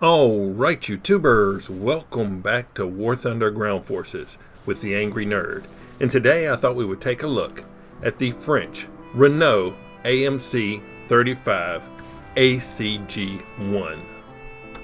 Alright, YouTubers, welcome back to War Thunder Ground Forces with the Angry Nerd. And today I thought we would take a look at the French Renault AMC.35 ACG.1.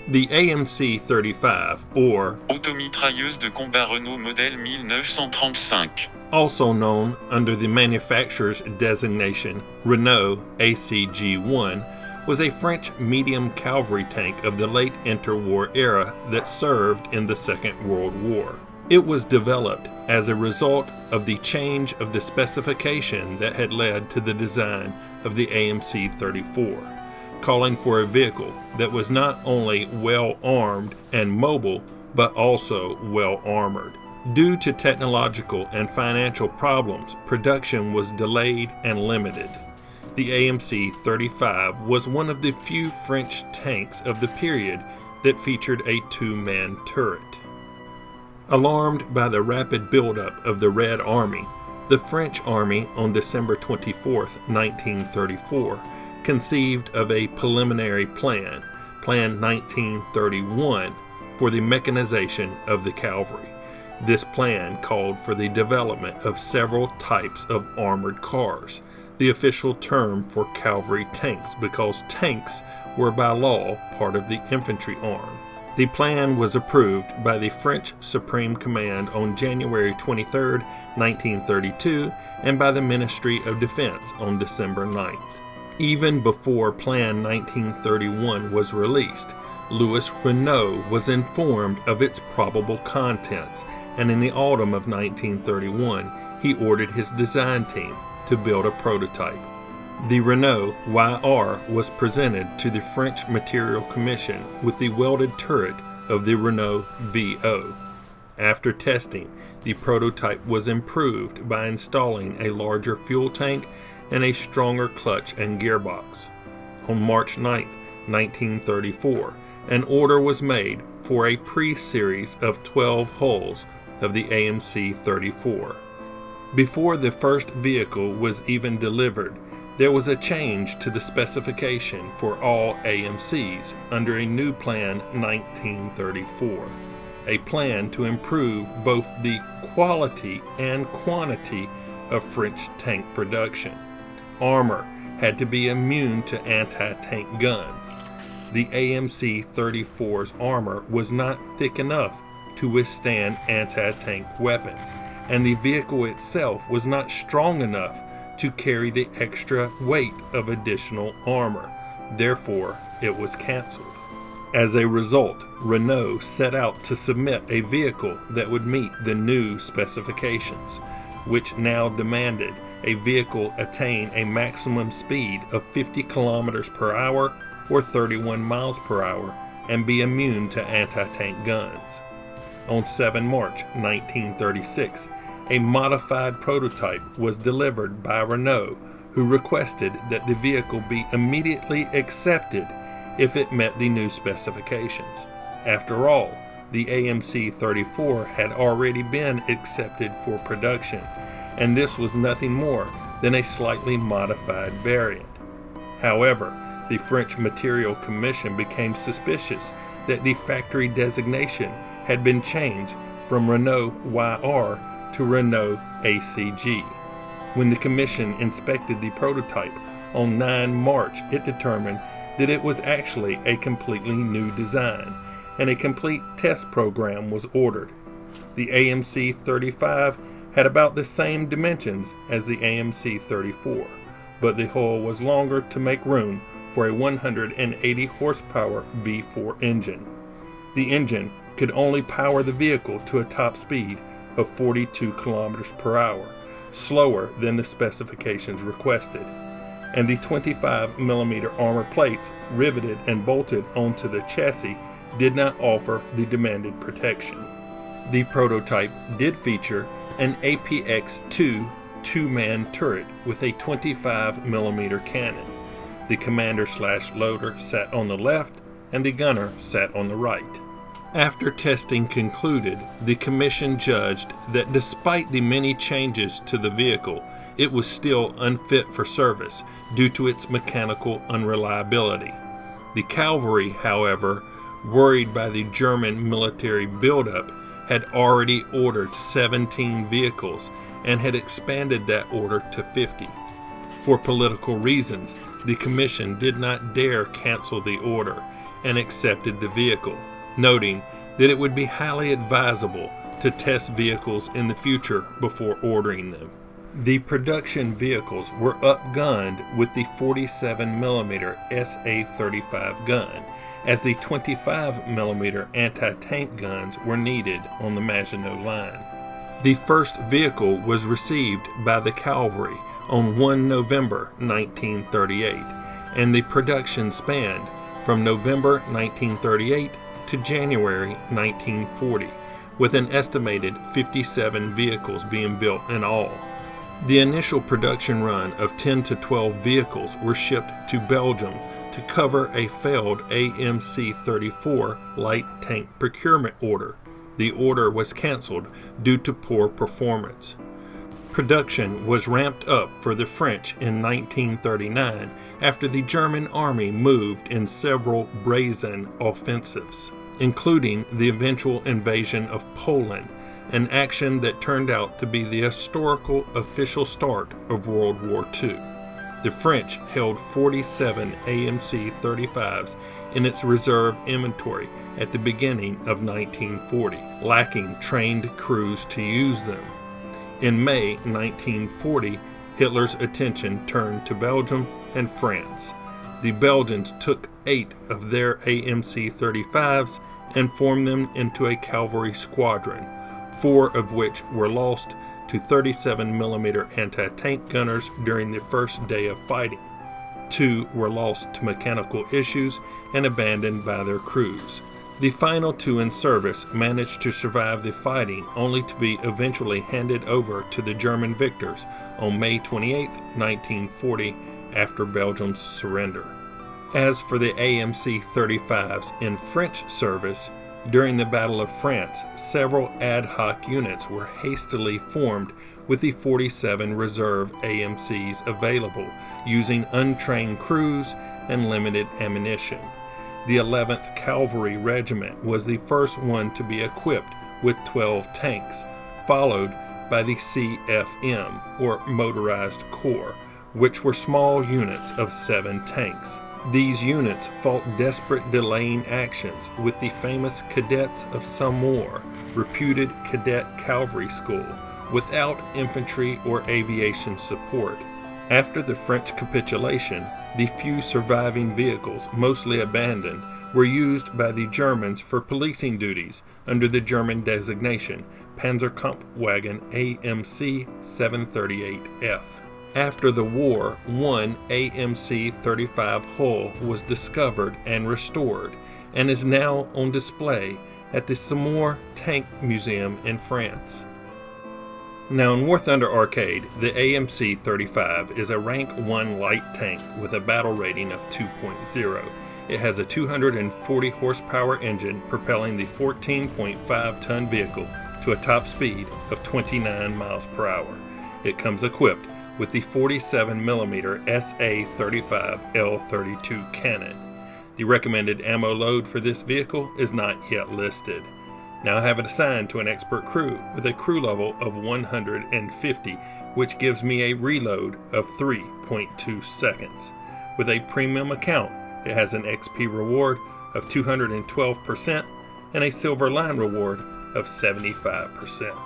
The AMC.35, or Automitrailleuse de combat Renault modèle 1935, also known under the manufacturer's designation Renault ACG.1, was a French medium cavalry tank of the late interwar era that served in the Second World War. It was developed as a result of the change of the specification that had led to the design of the AMC-34, calling for a vehicle that was not only well armed and mobile, but also well armored. Due to technological and financial problems, production was delayed and limited. The AMC-35 was one of the few French tanks of the period that featured a two-man turret. Alarmed by the rapid buildup of the Red Army, the French Army on December 24, 1934, conceived of a preliminary plan, Plan 1931, for the mechanization of the cavalry. This plan called for the development of several types of armored cars, the official term for cavalry tanks, because tanks were by law part of the infantry arm. The plan was approved by the French Supreme Command on January 23, 1932, and by the Ministry of Defense on December 9th. Even before Plan 1931 was released, Louis Renault was informed of its probable contents, and in the autumn of 1931, he ordered his design team to build a prototype. The Renault YR was presented to the French Material Commission with the welded turret of the Renault VO. After testing, the prototype was improved by installing a larger fuel tank and a stronger clutch and gearbox. On March 9, 1934, an order was made for a pre-series of 12 hulls of the AMC-34. Before the first vehicle was even delivered, there was a change to the specification for all AMCs under a new Plan 1934, a plan to improve both the quality and quantity of French tank production. Armor had to be immune to anti-tank guns. The AMC-34's armor was not thick enough to withstand anti-tank weapons, and the vehicle itself was not strong enough to carry the extra weight of additional armor. Therefore, it was canceled. As a result, Renault set out to submit a vehicle that would meet the new specifications, which now demanded a vehicle attain a maximum speed of 50 kilometers per hour or 31 miles per hour and be immune to anti-tank guns. On 7 March 1936, a modified prototype was delivered by Renault, who requested that the vehicle be immediately accepted if it met the new specifications. After all, the AMC-34 had already been accepted for production, and this was nothing more than a slightly modified variant. However, the French Material Commission became suspicious that the factory designation had been changed from Renault YR to Renault ACG. When the commission inspected the prototype on 9 March, it determined that it was actually a completely new design, and a complete test program was ordered. The AMC-35 had about the same dimensions as the AMC-34, but the hull was longer to make room for a 180 horsepower V4 engine. The engine could only power the vehicle to a top speed of 42 kilometers per hour, slower than the specifications requested, and the 25mm armor plates riveted and bolted onto the chassis did not offer the demanded protection. The prototype did feature an APX-2 two-man turret with a 25mm cannon. The commander/loader sat on the left and the gunner sat on the right. After testing concluded, the commission judged that despite the many changes to the vehicle, it was still unfit for service due to its mechanical unreliability. The cavalry, however, worried by the German military buildup, had already ordered 17 vehicles and had expanded that order to 50. For political reasons, the Commission did not dare cancel the order and accepted the vehicle, noting that it would be highly advisable to test vehicles in the future before ordering them. The production vehicles were upgunned with the 47mm SA-35 gun, as the 25mm anti-tank guns were needed on the Maginot Line. The first vehicle was received by the cavalry on 1 November 1938, and the production spanned from November 1938 to January 1940, with an estimated 57 vehicles being built in all. The initial production run of 10 to 12 vehicles were shipped to Belgium to cover a failed AMC-34 light tank procurement order. The order was canceled due to poor performance. Production was ramped up for the French in 1939 after the German army moved in several brazen offensives, including the eventual invasion of Poland, an action that turned out to be the historical official start of World War II. The French held 47 AMC-35s in its reserve inventory at the beginning of 1940, lacking trained crews to use them. In May 1940, Hitler's attention turned to Belgium and France. The Belgians took 8 of their AMC-35s and formed them into a cavalry squadron, 4 of which were lost to 37mm anti-tank gunners during the first day of fighting. 2 were lost to mechanical issues and abandoned by their crews. The final 2 in service managed to survive the fighting, only to be eventually handed over to the German victors on May 28, 1940, after Belgium's surrender. As for the AMC-35s in French service, during the Battle of France, several ad hoc units were hastily formed with the 47 reserve AMCs available, using untrained crews and limited ammunition. The 11th Cavalry Regiment was the first one to be equipped with 12 tanks, followed by the CFM, or Motorized Corps, which were small units of 7 tanks. These units fought desperate delaying actions with the famous Cadets of Saumur, reputed cadet cavalry school, without infantry or aviation support. After the French capitulation, the few surviving vehicles, mostly abandoned, were used by the Germans for policing duties under the German designation Panzerkampfwagen AMC 738F. After the war, one AMC-35 hull was discovered and restored, and is now on display at the Saumur Tank Museum in France. Now in War Thunder Arcade, the AMC-35 is a Rank 1 light tank with a battle rating of 2.0. It has a 240 horsepower engine propelling the 14.5-ton vehicle to a top speed of 29 miles per hour. It comes equipped with the 47mm SA-35 L32 cannon. The recommended ammo load for this vehicle is not yet listed. Now I have it assigned to an expert crew with a crew level of 150, which gives me a reload of 3.2 seconds. With a premium account, it has an XP reward of 212% and a silver line reward of 75%.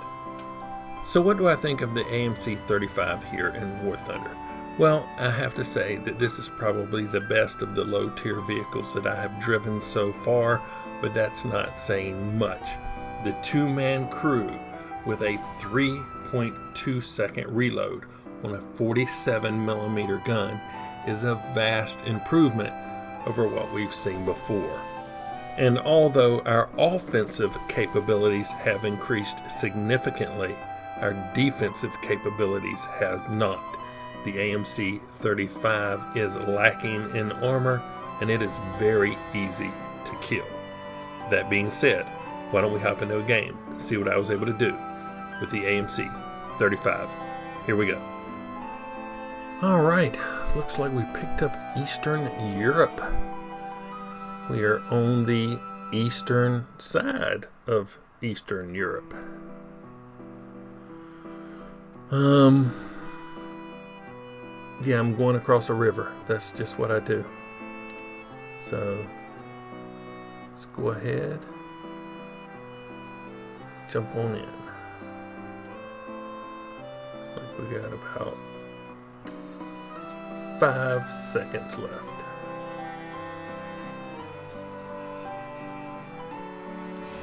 So what do I think of the AMC-35 here in War Thunder? Well, I have to say that this is probably the best of the low-tier vehicles that I have driven so far, but that's not saying much. The 2-man crew with a 3.2 second reload on a 47mm gun is a vast improvement over what we've seen before. And although our offensive capabilities have increased significantly, our defensive capabilities have not. The AMC-35 is lacking in armor, and it is very easy to kill. That being said, why don't we hop into a game and see what I was able to do with the AMC-35. Here we go. Alright, looks like we picked up Eastern Europe. We are on the eastern side of Eastern Europe. Yeah, I'm going across a river. That's just what I do. So let's go ahead, jump on in. Like we got about 5 seconds left.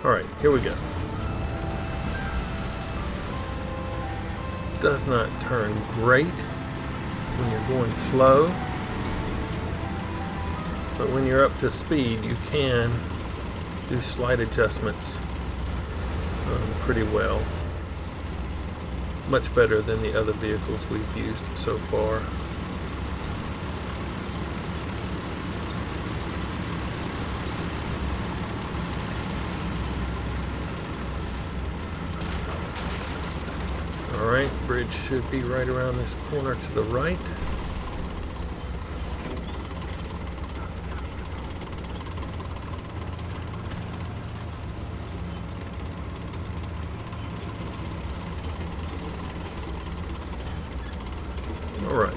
All right, here we go. This does not turn great when you're going slow, but when you're up to speed, you can do slight adjustments pretty well. Much better than the other vehicles we've used so far. Alright, bridge should be right around this corner to the right. Alright.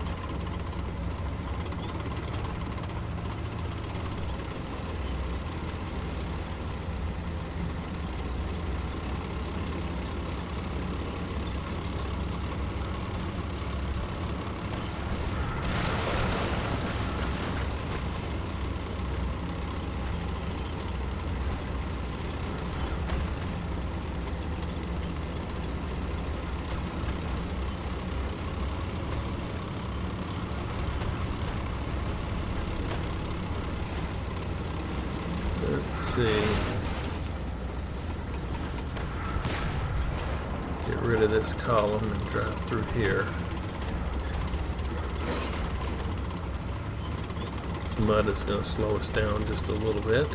Let's see. Get rid of this column and drive through here. This mud is going to slow us down just a little bit.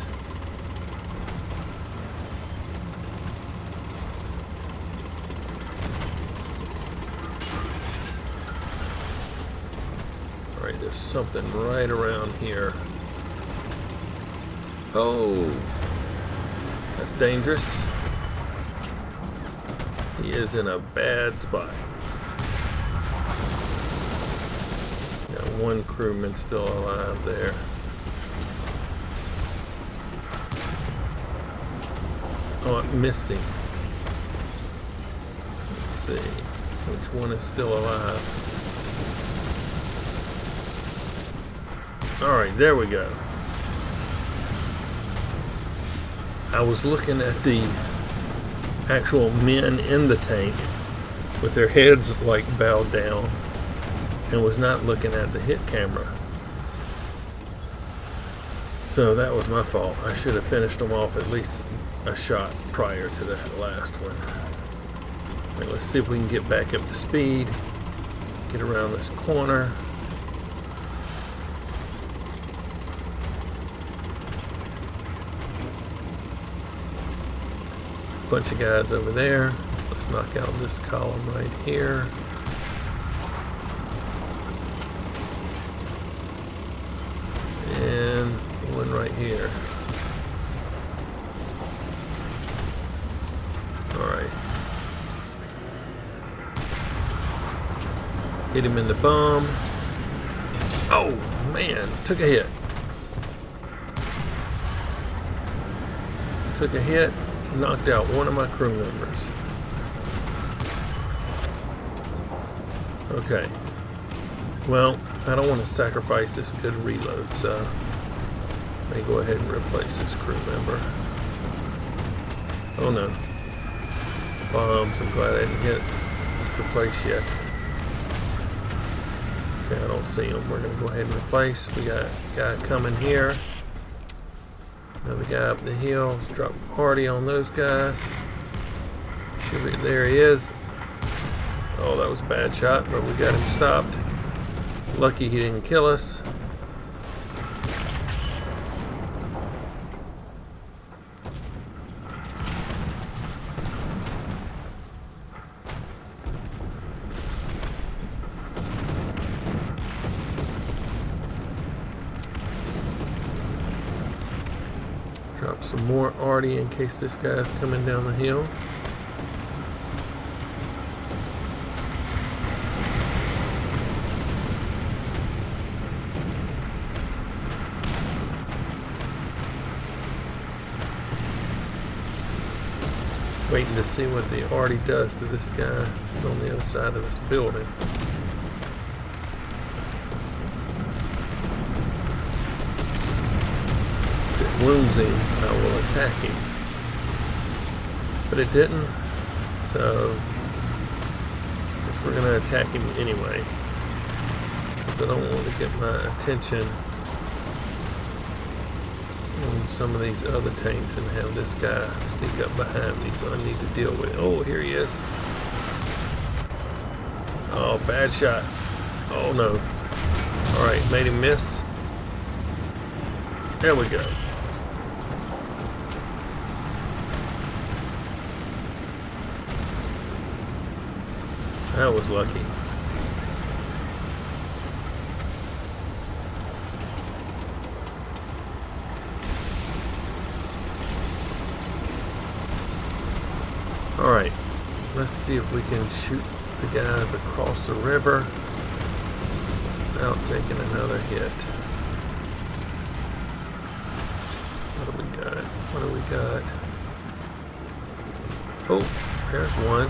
Alright, there's something right around here. Oh, that's dangerous. He is in a bad spot. Got one crewman still alive there. Oh, I missed him. Let's see, which one is still alive? All right, there we go. I was looking at the actual men in the tank with their heads like bowed down and was not looking at the hit camera. So that was my fault. I should have finished them off at least a shot prior to that last one. Right, let's see if we can get back up to speed, get around this corner. Bunch of guys over there. Let's knock out this column right here. And one right here. Alright. Hit him in the bum. Oh man, took a hit. Took a hit. Knocked out one of my crew members. Okay. Well, I don't want to sacrifice this good reload, so let me go ahead and replace this crew member. Oh no. Bombs. I'm glad I didn't hit replace yet. Okay, I don't see them. We're going to go ahead and replace. We got a guy coming here. Another guy up the hill. Let's drop party on those guys. Should be, there he is. Oh, that was a bad shot, but we got him stopped. Lucky he didn't kill us. Drop some more arty in case this guy's coming down the hill. Waiting to see what the arty does to this guy that's on the other side of this building. If it wounds him, I will attack him. But it didn't, so I guess we're gonna attack him anyway. Because I don't want to get my attention on some of these other tanks and have this guy sneak up behind me, so I need to deal with it. Oh, here he is. Oh, bad shot. Oh no. Alright, made him miss. There we go. That was lucky. Alright, let's see if we can shoot the guys across the river without taking another hit. What do we got? What do we got? Oh, there's one.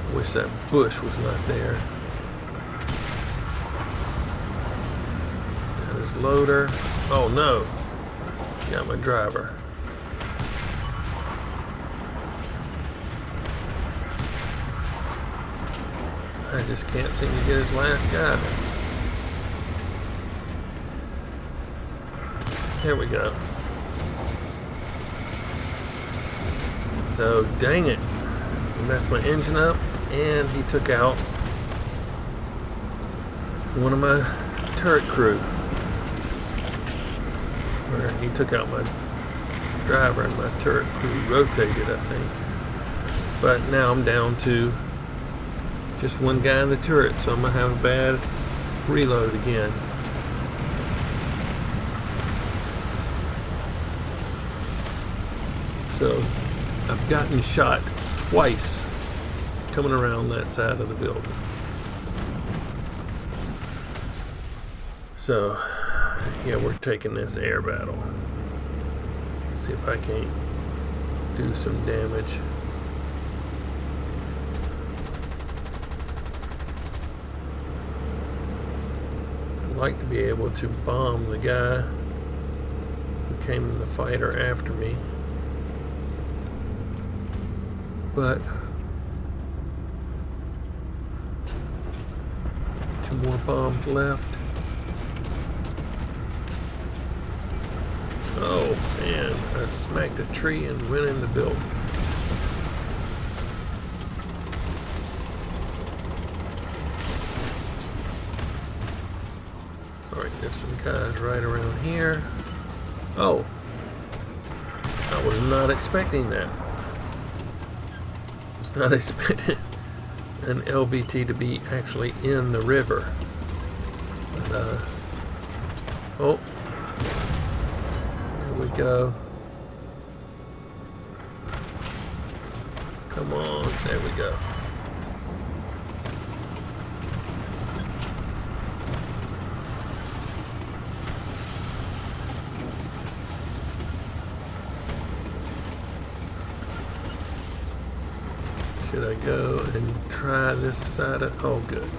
I wish that bush was not there. That is loader. Oh no! Got my driver. I just can't seem to get his last guy. There we go. So, dang it. He messed my engine up and he took out one of my turret crew. Where he took out my driver and my turret crew rotated, I think. But now I'm down to just one guy in the turret, so I'm gonna have a bad reload again. So I've gotten shot twice coming around that side of the building. So yeah, we're taking this air battle. Let's see if I can't do some damage. I'd like to be able to bomb the guy who came in the fighter after me. But 2 more bombs left. Oh man, I smacked a tree and went in the building. Alright, there's some guys right around here. Oh, I was not expecting that. I was not expecting an LVT to be actually in the river. But, oh. We go. Come on, there we go. Should I go and try this side of, oh good.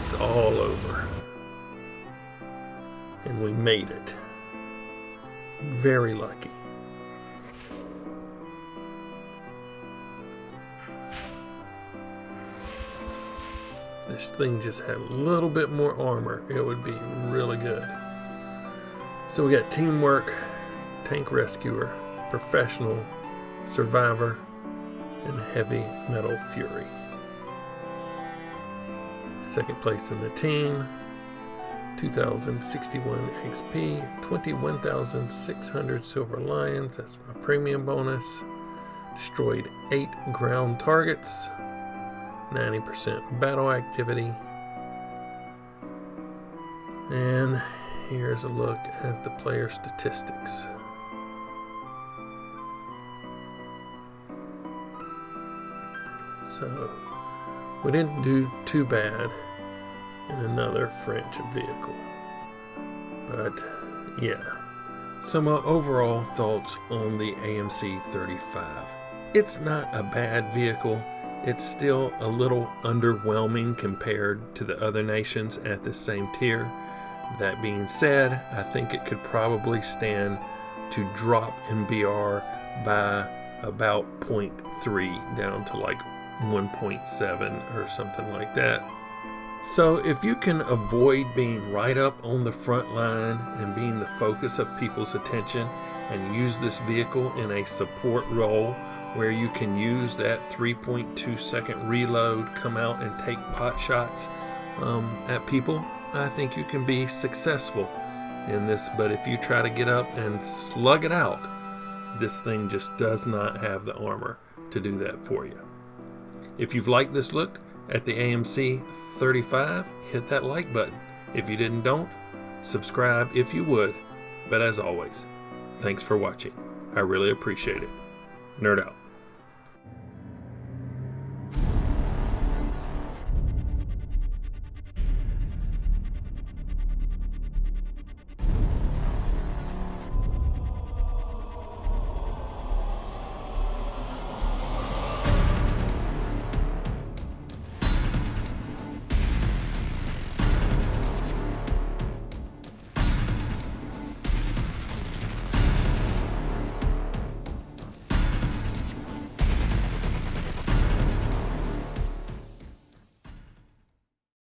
It's all over. And we made it. Very lucky. This thing just had a little bit more armor, it would be really good. So we got teamwork, tank rescuer, professional, survivor, and heavy metal fury. Second place in the team. 2,061 XP, 21,600 Silver Lions, that's my premium bonus. Destroyed 8 ground targets, 90% battle activity. And here's a look at the player statistics. So we didn't do too bad in another French vehicle. But yeah. So my overall thoughts on the AMC.35. It's not a bad vehicle. It's still a little underwhelming compared to the other nations at the same tier. That being said, I think it could probably stand to drop in BR by about 0.3 down to like 1.7 or something like that. So if you can avoid being right up on the front line and being the focus of people's attention and use this vehicle in a support role where you can use that 3.2 second reload, come out and take pot shots at people, I think you can be successful in this. But if you try to get up and slug it out, this thing just does not have the armor to do that for you. If you've liked this look at the AMC.35, hit that like button. If you don't, subscribe if you would. But as always, thanks for watching. I really appreciate it. Nerd out.